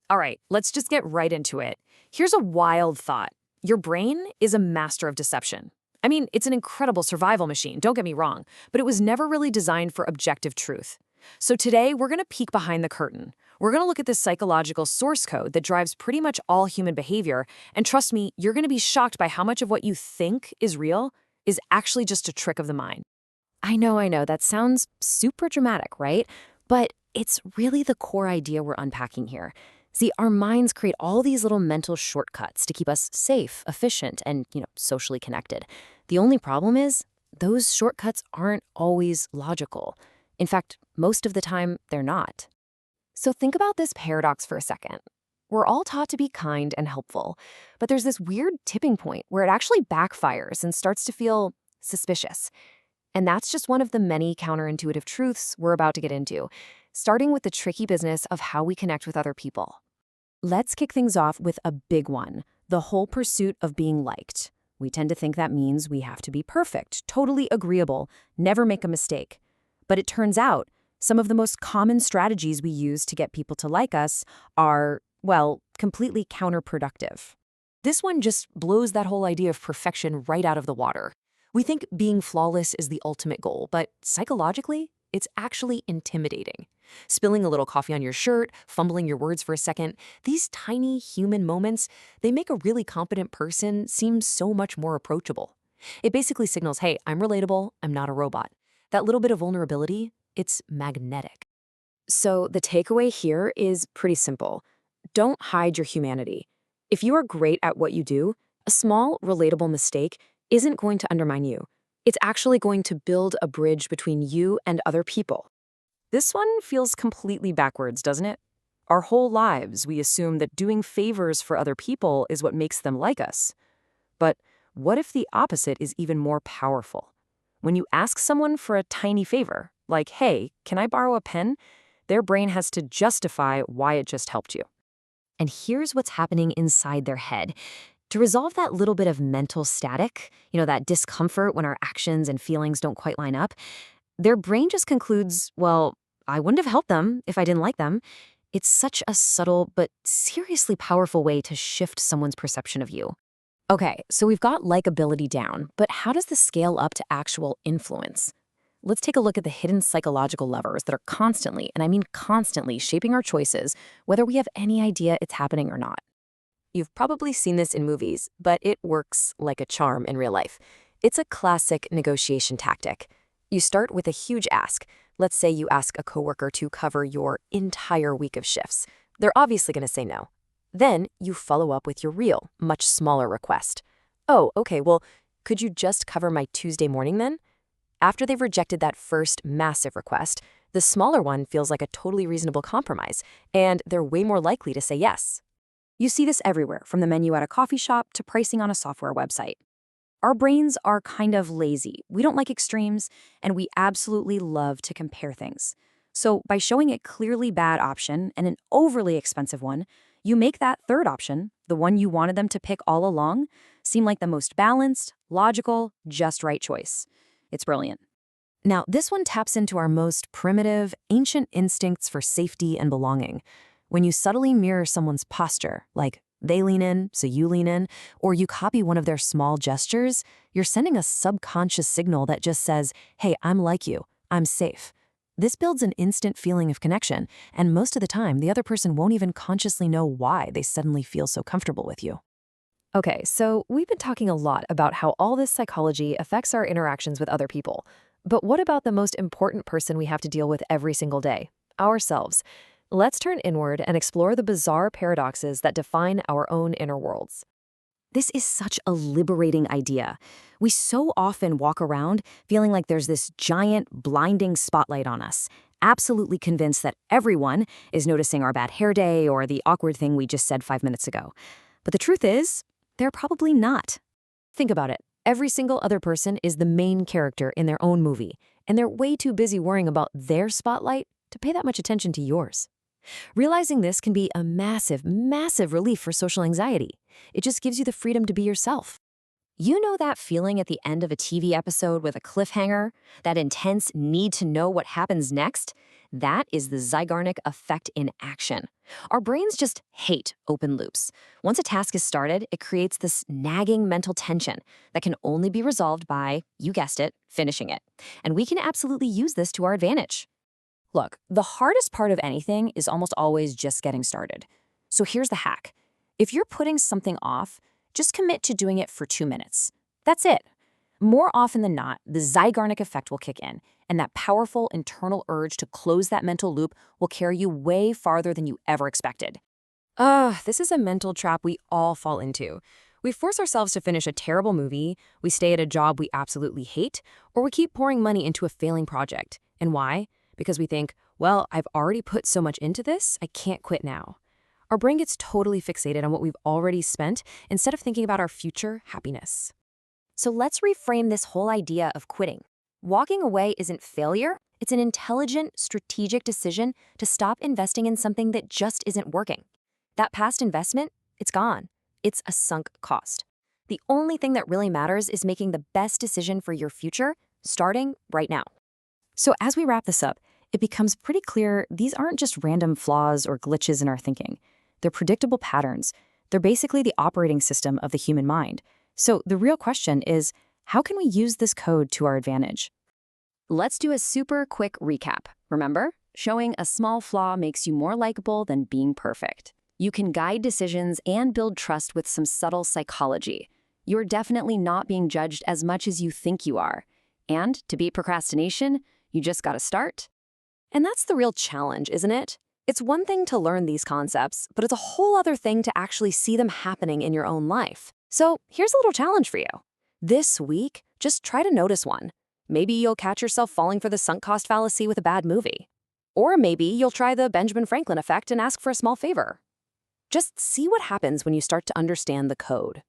All right, let's just get right into it. Here's a wild thought. Your brain is a master of deception. I mean, it's an incredible survival machine, don't get me wrong, but it was never really designed for objective truth. So today, we're going to peek behind the curtain. We're going to look at this psychological source code that drives pretty much all human behavior, and trust me, you're going to be shocked by how much of what you think is real is actually just a trick of the mind. I know, that sounds super dramatic, right? But it's really the core idea we're unpacking here. See, our minds create all these little mental shortcuts to keep us safe, efficient, and, socially connected. The only problem is those shortcuts aren't always logical. In fact, most of the time, they're not. So think about this paradox for a second. We're all taught to be kind and helpful, but there's this weird tipping point where it actually backfires and starts to feel suspicious. And that's just one of the many counterintuitive truths we're about to get into, starting with the tricky business of how we connect with other people. Let's kick things off with a big one, the whole pursuit of being liked. We tend to think that means we have to be perfect, totally agreeable, never make a mistake. But it turns out, some of the most common strategies we use to get people to like us are, well, completely counterproductive. This one just blows that whole idea of perfection right out of the water. We think being flawless is the ultimate goal, but psychologically, it's actually intimidating. Spilling a little coffee on your shirt, fumbling your words for a second, these tiny human moments, they make a really competent person seem so much more approachable. It basically signals, hey, I'm relatable, I'm not a robot. That little bit of vulnerability, it's magnetic. So the takeaway here is pretty simple. Don't hide your humanity. If you are great at what you do, a small, relatable mistake isn't going to undermine you. It's actually going to build a bridge between you and other people. This one feels completely backwards, doesn't it? Our whole lives, we assume that doing favors for other people is what makes them like us. But what if the opposite is even more powerful? When you ask someone for a tiny favor, like, hey, can I borrow a pen? Their brain has to justify why it just helped you. And here's what's happening inside their head. To resolve that little bit of mental static, that discomfort when our actions and feelings don't quite line up, their brain just concludes, well, I wouldn't have helped them if I didn't like them. It's such a subtle but seriously powerful way to shift someone's perception of you. Okay, so we've got likability down, but how does this scale up to actual influence? Let's take a look at the hidden psychological levers that are constantly, and I mean constantly, shaping our choices, whether we have any idea it's happening or not. You've probably seen this in movies, but it works like a charm in real life. It's a classic negotiation tactic. You start with a huge ask. Let's say you ask a coworker to cover your entire week of shifts. They're obviously going to say no. Then you follow up with your real, much smaller request. Oh, okay, well, could you just cover my Tuesday morning then? After they've rejected that first massive request, the smaller one feels like a totally reasonable compromise, and they're way more likely to say yes. You see this everywhere, from the menu at a coffee shop to pricing on a software website. Our brains are kind of lazy. We don't like extremes, and we absolutely love to compare things. So by showing a clearly bad option and an overly expensive one, you make that third option, the one you wanted them to pick all along, seem like the most balanced, logical, just right choice. It's brilliant. Now, this one taps into our most primitive, ancient instincts for safety and belonging. When you subtly mirror someone's posture, like they lean in, so you lean in, or you copy one of their small gestures, you're sending a subconscious signal that just says, hey, I'm like you, I'm safe. This builds an instant feeling of connection, and most of the time, the other person won't even consciously know why they suddenly feel so comfortable with you. Okay, so we've been talking a lot about how all this psychology affects our interactions with other people. But what about the most important person we have to deal with every single day? Ourselves. Let's turn inward and explore the bizarre paradoxes that define our own inner worlds. This is such a liberating idea. We so often walk around feeling like there's this giant, blinding spotlight on us, absolutely convinced that everyone is noticing our bad hair day or the awkward thing we just said 5 minutes ago. But the truth is, they're probably not. Think about it. Every single other person is the main character in their own movie, and they're way too busy worrying about their spotlight to pay that much attention to yours. Realizing this can be a massive, massive relief for social anxiety. It just gives you the freedom to be yourself. You know that feeling at the end of a TV episode with a cliffhanger? That intense need to know what happens next? That is the Zygarnik effect in action. Our brains just hate open loops. Once a task is started, it creates this nagging mental tension that can only be resolved by, you guessed it, finishing it. And we can absolutely use this to our advantage. Look, the hardest part of anything is almost always just getting started. So here's the hack. If you're putting something off, just commit to doing it for 2 minutes. That's it. More often than not, the Zygarnik effect will kick in, and that powerful internal urge to close that mental loop will carry you way farther than you ever expected. This is a mental trap we all fall into. We force ourselves to finish a terrible movie, we stay at a job we absolutely hate, or we keep pouring money into a failing project. And why? Because we think, well, I've already put so much into this, I can't quit now. Our brain gets totally fixated on what we've already spent instead of thinking about our future happiness. So let's reframe this whole idea of quitting. Walking away isn't failure, it's an intelligent, strategic decision to stop investing in something that just isn't working. That past investment, it's gone. It's a sunk cost. The only thing that really matters is making the best decision for your future, starting right now. So as we wrap this up, it becomes pretty clear these aren't just random flaws or glitches in our thinking. They're predictable patterns. They're basically the operating system of the human mind. So the real question is, how can we use this code to our advantage? Let's do a super quick recap. Remember, showing a small flaw makes you more likable than being perfect. You can guide decisions and build trust with some subtle psychology. You're definitely not being judged as much as you think you are. And to beat procrastination, you just gotta start. And that's the real challenge, isn't it? It's one thing to learn these concepts, but it's a whole other thing to actually see them happening in your own life. So here's a little challenge for you. This week, just try to notice one. Maybe you'll catch yourself falling for the sunk cost fallacy with a bad movie. Or maybe you'll try the Benjamin Franklin effect and ask for a small favor. Just see what happens when you start to understand the code.